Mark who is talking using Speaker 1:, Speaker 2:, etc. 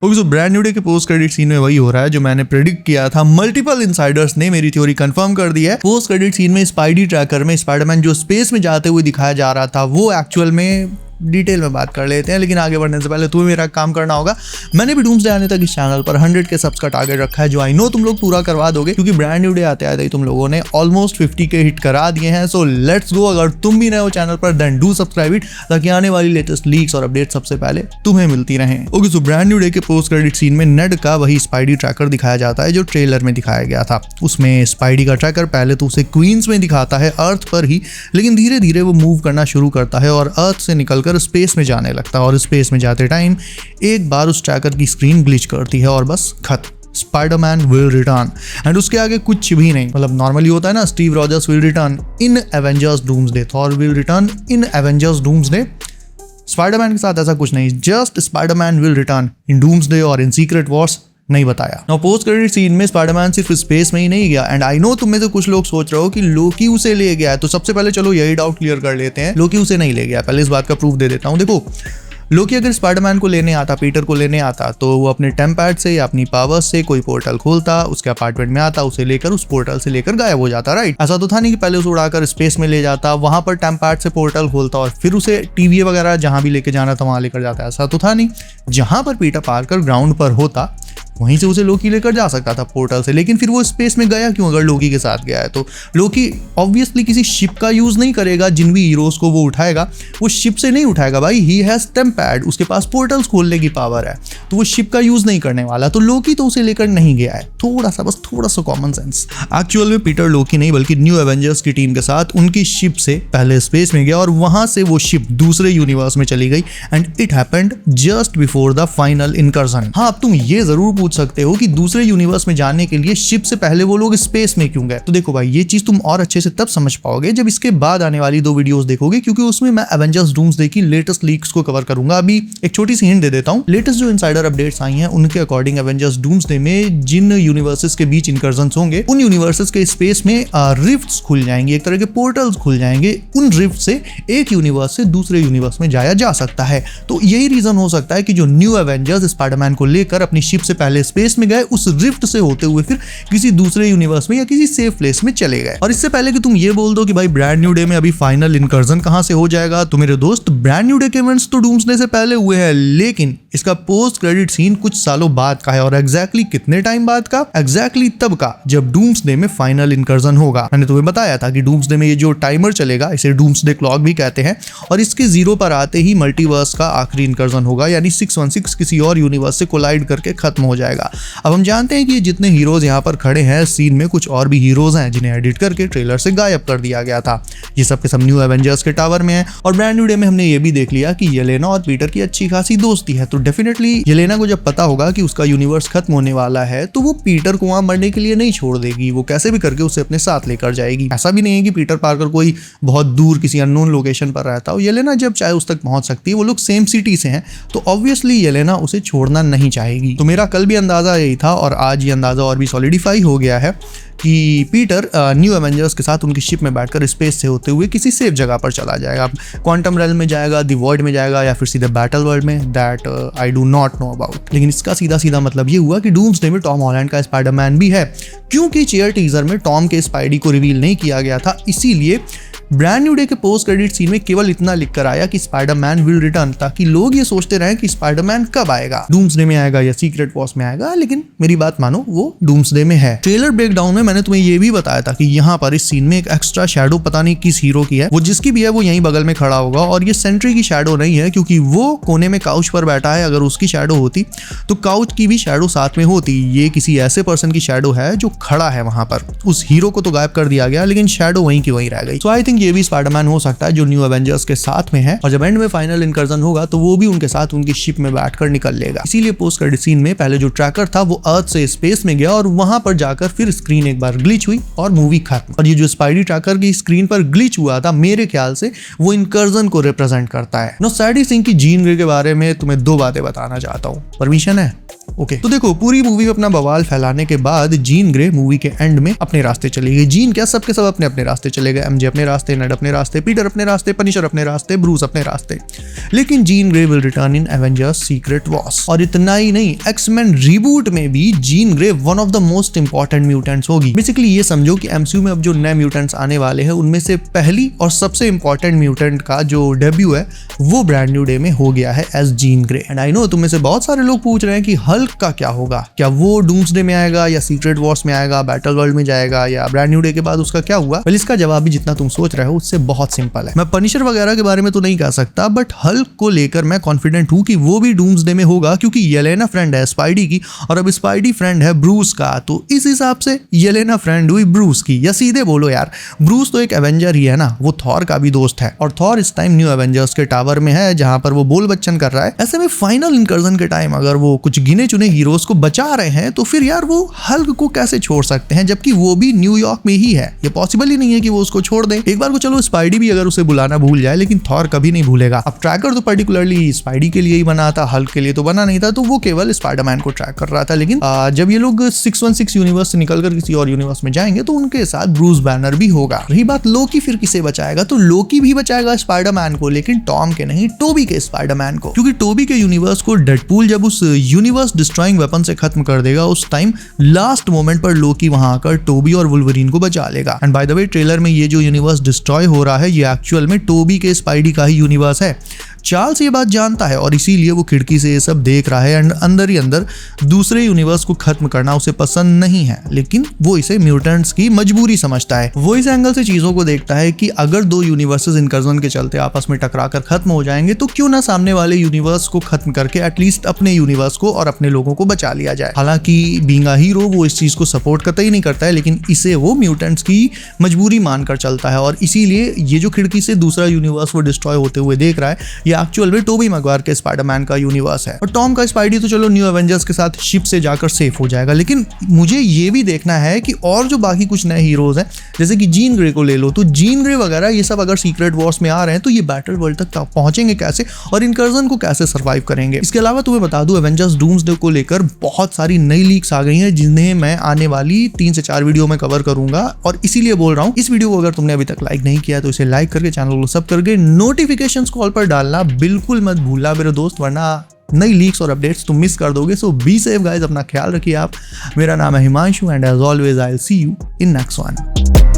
Speaker 1: Okay, so brand new day के post credit scene में वही हो रहा है जो मैंने प्रेडिक्ट किया था। मल्टीपल इनसाइडर्स ने मेरी थ्योरी कंफर्म कर दी है। पोस्ट क्रेडिट सीन में स्पाइडी ट्रैकर में स्पाइडरमैन जो स्पेस में जाते हुए दिखाया जा रहा था वो एक्चुअल में डिटेल में बात कर लेते हैं, लेकिन आगे बढ़ने से पहले तुम्हें मेरा काम करना होगा। मैंने भी डूम्सडे आने तक इस चैनल पर 100 के सब्स का टारगेट रखा है, जो आई नो तुम लोग पूरा करवा दोगे, क्योंकि ब्रांड न्यू डे आते आते ही तुम लोगों ने ऑलमोस्ट 50 के हिट करा दिए हैं। So let's go. अगर तुम भी नए हो चैनल पर देन डू सब्सक्राइब इट, ताकि आने वाली लेटेस्ट लीक्स और अपडेट सबसे पहले तुम्हें मिलती रहें। Okay, so brand new day के पोस्ट क्रेडिट सीन में नेड का वही स्पाइडी ट्रैकर दिखाया जाता है जो ट्रेलर में दिखाया गया था। उसमें स्पाइडी का ट्रैकर पहले तो उसे क्वींस में दिखाता है, अर्थ पर ही, लेकिन धीरे धीरे वो मूव करना शुरू करता है और अर्थ से निकलकर स्पेस में जाने लगता है। और स्पेस में जाते टाइम एक बार उस ट्रैकर की स्क्रीन ग्लिच करती है और बस खत्म। स्पाइडरमैन विल रिटर्न एंड उसके आगे कुछ भी नहीं। मतलब नॉर्मली होता है ना, Steve Rogers will return in Avengers doomsday, Thor will return in Avengers doomsday. Spiderman के साथ ऐसा कुछ नहीं, just Spiderman will return in doomsday और इन सीक्रेट वॉर्स नहीं बताया। नाउ पोस्ट क्रेडिट सीन में स्पाइडरमैन सिर्फ स्पेस में ही नहीं गया, एंड आई नो तुम में से कुछ लोग सोच रहे हो कि लोकी उसे ले गया है। तो सबसे पहले चलो यही डाउट क्लियर कर लेते हैं, लोकी उसे नहीं ले गया। पहले इस बात का प्रूफ दे देता हूँ। देखो, लोकी अगर स्पाइडरमैन को लेने आता, पीटर को लेने आता, तो वो अपने टेम्पैड से या अपनी पावर्स से कोई पोर्टल खोलता, उसके अपार्टमेंट में आता, उसे लेकर उस पोर्टल से लेकर गायब हो जाता, राइट। ऐसा तो था नहीं कि पहले उसे उड़ाकर स्पेस में ले जाता, वहां पर टेम्पैड से पोर्टल खोलता और फिर उसे टीवी वगैरह जहां भी लेके जाना था वहां लेकर जाता। ऐसा तो था नहीं। जहां पर पीटर पार्कर ग्राउंड पर होता वहीं से उसे लोकी लेकर जा सकता था पोर्टल से, लेकिन फिर वो स्पेस में गया क्यों अगर लोकी के साथ गया है? तो लोकी ऑब्वियसली किसी शिप का यूज नहीं करेगा। जिन भी हीरोज को वो उठाएगा वो शिप से नहीं उठाएगा भाई, ही हैज टेम्पैड, उसके पास पोर्टल्स खोलने की पावर है, तो वो शिप का यूज नहीं करने वाला। तो लोकी तो उसे लेकर नहीं गया है। थोड़ा सा, बस थोड़ा सा कॉमन सेंस। एक्चुअल में पीटर लोकी नहीं बल्कि न्यू एवेंजर्स की टीम के साथ उनकी शिप से पहले स्पेस में गया और वहां से वो शिप दूसरे यूनिवर्स में चली गई, and it happened just before the final incursion. हाँ, अब तुम ये जरूर पूछ सकते हो कि दूसरे यूनिवर्स में जाने के लिए शिप से पहले वो लोग स्पेस में क्यों गए? तो देखो भाई, ये चीज तुम और अच्छे से तब समझ पाओगे जब इसके बाद आने वाली 2 वीडियोस देखोगे, क्योंकि उसमें मैं एवेंजर्स डूम्सडे की लेटेस्ट लीक्स को कवर करूंगा। अभी एक छोटी सी हिंट दे देता हूं। लेटेस्ट जो इनसाइडर अपडेट्स आई हैं उनके अकॉर्डिंग एवेंजर्स डूम्सडे में जिन यूनिवर्सेस के बीच इनकर्जन्स होंगे, उन यूनिवर्सेस के स्पेस में रिफ्ट्स खुल जाएंगे, एक तरह के पोर्टल्स खुल जाएंगे। उन रिफ्ट से एक यूनिवर्स से दूसरे यूनिवर्स में जाया जा सकता है। तो यही रीजन हो सकता है कि जो न्यू एवेंजर्स स्पाइडरमैन को लेकर अपनी शिप से पहले स्पेस में गए, उस रिफ्ट से होते हुए फिर किसी दूसरे यूनिवर्स में या किसी सेफ प्लेस में चले गए। और इससे पहले कि तुम ये बोल दो कि भाई ब्रांड न्यू डे में अभी फाइनल इनकर्जन कहां से हो जाएगा, तो मेरे दोस्त, ब्रांड न्यू डे के इवेंट्स तो डूम्सडे से पहले हुए हैं, लेकिन इसका पोस्ट क्रेडिट सीन कुछ सालों बाद का है। और एग्जैक्टली कितने टाइम बाद का? एग्जैक्टली तब का जब डूम्सडे में फाइनल इनकर्जन होगा। मैंने तुम्हें बताया था कि डूम्सडे में ये जो टाइमर चलेगा, इसे डूम्सडे क्लॉक भी कहते हैं, और इसके 0 पर आते ही मल्टीवर्स का आखिरी इनकर्जन होगा, यानी 616 किसी और यूनिवर्स से कोलाइड करके खत्म हो जाएगा। अब हम जानते हैं कि ये जितने हीरोज यहाँ पर खड़े हैं सीन में, कुछ और भी हीरोज हैं जिन्हें एडिट करके ट्रेलर से गायब कर दिया गया था। ये सब के सब न्यू एवेंजर्स के टावर में है। और ब्रांड न्यू डे में हमने ये भी देख लिया कि येलेना और पीटर की अच्छी खासी दोस्ती है। तो डेफिनेटली येलेना को जब पता होगा कि उसका यूनिवर्स खत्म होने वाला है, तो वो पीटर को वहां मरने के लिए नहीं छोड़ देगी, वो कैसे भी करके उसे अपने साथ लेकर जाएगी। ऐसा भी नहीं है कि पीटर पार्कर कोई बहुत दूर किसी अननोन लोकेशन पर रहता हो। येलेना जब चाहे उस तक पहुंच सकती है, वो लोग सेम सिटी से हैं, तो ऑब्वियसली येलेना उसे छोड़ना नहीं चाहेगी। तो मेरा कल भी अंदाजा यही था और आज ये अंदाजा और भी सॉलिडिफाई हो गया है कि पीटर न्यू एवेंजर्स के साथ उनकी शिप में बैठकर स्पेस से होते हुए किसी सेफ जगह पर चला जाएगा। क्वांटम रेल्म में जाएगा, द वॉइड में जाएगा, या फिर सीधे बैटल वर्ल्ड में, that I do not know about. लेकिन इसका सीधा सीधा मतलब ये हुआ कि डूम्सडे में टॉम हॉलैंड का स्पाइडरमैन भी है, क्योंकि चेयर टीजर में टॉम के स्पाइडी को रिवील नहीं किया गया था। इसीलिए ब्रांड न्यू डे के पोस्ट क्रेडिट सीन में केवल इतना लिख कर आया कि स्पाइडरमैन विल रिटर्न, ताकि लोग ये सोचते रहे कि स्पाइडरमैन कब आएगा, डूम्सडे में आएगा या सीक्रेट वॉर्स में आएगा। लेकिन मेरी बात मानो, वो डूम्सडे में है। ट्रेलर ब्रेकडाउन में मैंने तुम्हें ये भी बताया था कि यहाँ पर इस सीन में एक एक्स्ट्रा शैडो पता नहीं किस हीरो की है, वो जिसकी भी है वो यहीं बगल में खड़ा होगा। और ये सेंट्री की शैडो नहीं है, क्योंकि वो कोने में काउच पर बैठा है। अगर उसकी शैडो होती तो काउच की भी शैडो साथ में होती। ये किसी ऐसे पर्सन की शैडो है जो खड़ा है वहां पर। उस हीरो को तो गायब कर दिया गया, लेकिन शैडो वहीं की वहीं रह गई। सो आई थिंक ये भी स्पाइडरमैन हो सकता है जो न्यू एवेंजर्स के साथ में है, और जब एंड में फाइनल इनकर्जन होगा तो वो भी उनके साथ उनकी शिप में बैठकर निकल लेगा। इसीलिए पोस्ट क्रेडिट सीन में पहले जो ट्रैकर था वो अर्थ से स्पेस में गया और वहां पर जाकर फिर स्क्रीन एक बार ग्लिच हुई और मूवी खत्म। और ये जो स्पाइडी ट्रैकर की स्क्रीन पर ग्लिच हुआ था, मेरे ख्याल से वो इनकर्जन को रिप्रेजेंट करता है। नो सैडी सिंह की जीन ग्रे के बारे में तुम्हें 2 बातें बताना चाहता हूँ, परमिशन है? ओके तो देखो पूरी मूवी में अपना बवाल फैलाने के बाद जीन ग्रे मूवी के एंड में अपने रास्ते चली गई। जीन क्या, सबके सब अपने अपने रास्ते चले गए। एमजे अपने रास्ते, नेड अपने रास्ते, पीटर अपने रास्ते, पनिशर अपने रास्ते, ब्रूस अपने रास्ते। लेकिन Jean Grey will return in Avengers secret Wars. और इतना ही नहीं, एक्समैन रीबूट में भी Jean Grey one of the most important mutants होगी। बेसिकली ये समझो कि एमसीयू में अब जो नए म्यूटेंट्स आने वाले हैं उनमें से पहली और सबसे इंपॉर्टेंट म्यूटेंट का जो डेब्यू है वो ब्रांड न्यू डे में हो गया है as gene grey. And I know तुम में से बहुत सारे लोग पूछ रहे हैं कि हल्क का क्या होगा, क्या वो डूम्सडे में आएगा या सीक्रेट वॉर्स में आएगा, बैटल वर्ल्ड में जाएगा या ब्रांड न्यू डे के बाद उसका क्या हुआ। वेल इसका जवाब भी जितना तुम सोच रहे हो उससे बहुत सिंपल है। मैं पनिशर वगैरह के बारे में तो नहीं कह सकता, बट हल्क को लेकर मैं कॉन्फिडेंट हूं कि वो भी डूम्सडे में होगा, क्योंकि येलेना फ्रेंड है स्पाइडी की और अब स्पाइडी फ्रेंड है ब्रूस का, तो इस हिसाब से येलेना फ्रेंड हुई ब्रूस की। या सीधे बोलो यार, ब्रूस तो एक एवेंजर ही है ना, वो थॉर का भी दोस्त है और थॉर इस टाइम न्यू एवेंजर्स के टावर में है जहां पर वो बोल बच्चन कर रहा है। ऐसे में फाइनल इंकर्जन के टाइम अगर वो कुछ गिने चुने हीरोज को बचा रहे हैं तो फिर यार वो हल्क को कैसे छोड़ सकते हैं, जबकि वो भी न्यूयॉर्क में ही है। ये पॉसिबल ही नहीं है कि वो उसको छोड़ दे। एक बार को चलो स्पाइडी भी अगर उसे बुलाना भूल जाए, लेकिन थॉर कभी नहीं भूलेगा। अब ट्रैकर तो पर्टिकुलरली स्पाइडी के लिए ही बना था, हल्क के लिए तो बना नहीं था, तो वो केवल स्पाइडरमैन को ट्रैक कर रहा था। लेकिन जब ये लोग 616 यूनिवर्स से निकलकर किसी और यूनिवर्स में जाएंगे तो उनके साथ ब्रूस बैनर भी होगा। रही बात लोकी, फिर किसे बचाएगा, तो लोकी भी बचाएगा स्पाइडरमैन को, लेकिन टॉम के नहीं, टोबी के स्पाइडरमैन को। क्योंकि टोबी के यूनिवर्स को डेडपूल जब उस यूनिवर्स डिस्ट्रॉइंग वेपन से खत्म कर देगा, उस टाइम लास्ट मोमेंट पर लोकी वहां आकर टोबी और वुल्वरीन को बचा लेगा। And by the way trailer में ये जो यूनिवर्स डिस्ट्रॉय हो रहा है ये एक्चुअल में टोबी के स्पाइडी का ही यूनिवर्स है। चार्ल्स ये बात जानता है और इसीलिए वो खिड़की से ये सब देख रहा है। एंड अंदर ही अंदर दूसरे यूनिवर्स को खत्म करना उसे पसंद नहीं है, लेकिन वो इसे म्यूटेंट्स की मजबूरी समझता है। वो इस एंगल से चीजों को देखता है कि अगर दो यूनिवर्सेस इंकर्जन के चलते आपस में टकराकर खत्म हो जाएंगे तो क्यों ना सामने वाले यूनिवर्स को खत्म करके एटलीस्ट अपने यूनिवर्स को और अपने लोगों को बचा लिया जाए। हालांकि बीइंग अ हीरो वो इस चीज को सपोर्ट कतई नहीं करता है, लेकिन इसे वो म्यूटेंट्स की मजबूरी मानकर चलता है और इसीलिए ये जो खिड़की से दूसरा यूनिवर्स वो डिस्ट्रॉय होते हुए देख रहा है ये एक्चुअल में टोबी मैगवायर के स्पाइडरमैन का यूनिवर्स है। और टॉम का स्पाइडी तो चलो न्यू एवेंजर्स के साथ शिप से जाकर सेफ हो जाएगा, लेकिन मुझे ये भी देखना है कि और जो बाकी कुछ नए हीरोज हैं जैसे कि जीन ग्रे को ले लो, तो जीन ग्रे वगैरह ये सब अगर सीक्रेट वॉर्स में आ रहे हैं तो ये बैटल वर्ल्ड तक पहुंचेंगे कैसे और इनकर्जन को कैसे सर्वाइव करेंगे। इसके अलावा तुम्हें बता दूं एवेंजर्स डूम्सडे को लेकर बहुत सारी नई लीक्स आ गई हैं जिन्हें मैं आने वाली 3 से 4 वीडियो में कवर करूंगा और इसीलिए बोल रहा हूं इस वीडियो को अगर तुमने अभी तक लाइक नहीं किया तो इसे लाइक करके चैनल को सब करके नोटिफिकेशंस कॉल पर डालना बिल्कुल मत भूलना मेरे दोस्त, वरना नई लीक्स और अपडेट्स तुम मिस कर दोगे। सो बी सेफ गाइस, अपना ख्याल रखिए आप। मेरा नाम है Himanshu and as always I will see you in next one.